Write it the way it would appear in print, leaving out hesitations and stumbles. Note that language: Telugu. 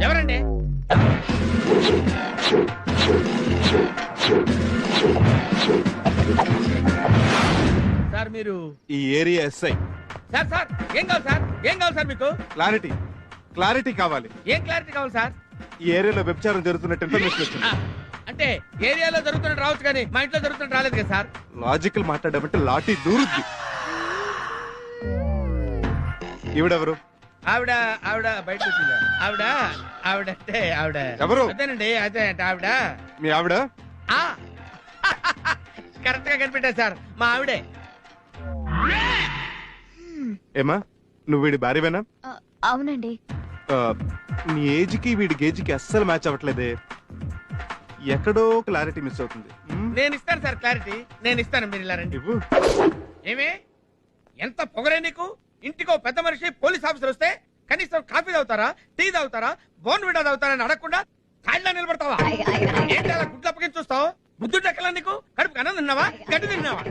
ఎవరండి? సార్ మీరు ఈ ఏరియా ఎస్ఐ. సార్ సార్ ఏం కావాలి సార్? ఏం కావాలి సార్ మీకు? క్లారిటీ కావాలి. ఏం క్లారిటీ కావాలి సార్? ఈ ఏరియాలో వ్యభిచారం జరుగుతున్నట్టు ఇన్ఫర్మేషన్ వచ్చింది. అంటే ఏరియాలో జరుగుతున్నట్టు రావచ్చు కానీ మా ఇంట్లో జరుగుతున్నట్టు రాలేదు కదా సార్. లాజికల్ మాట్లాడమంటే లాఠీ దూరుద్ది. ఈవిడెవరు? ఆవిడ ఆవిడ బయట వచ్చిందా? ఆవిడ అంటే ఆవిడ ఎవరు? అదేనండి, అదే అంటే ఆవిడ. మీ ఆవిడ? కరెక్ట్ గా కనిపెట్టారు సార్, మా ఆవిడే. ఏమా నువ్వు వీడి భార్యవేనా? అవునండి. నీ ఏజ్ కి వీడి గేజ్ కి అస్సలు మ్యాచ్ అవ్వట్లేదే. ఎక్కడో క్లారిటీ మిస్ అవుతుంది. నేను ఇస్తాను సార్ క్లారిటీ, నేను ఇస్తాను, మీరు ఇలా రండి. ఇవ్వు. ఏమే ఎంత పొగరే నీకు? ఇంటికో పెద్ద మనిషి పోలీస్ ఆఫీసర్ వస్తే కనీసం కాఫీ తాగుతారా, టీ తాగుతారా, బోన్ విడా తాగుతారా అని అడగకుండా కాళ్ళ నిలబడతావా? ఏంటి అలా గుడ్లు అప్పగించి చూస్తావు? బుద్ధుడు ఎక్కలా నీకు? కడుపుకి అన్నం తిన్నావా, గడ్డి తిన్నావా?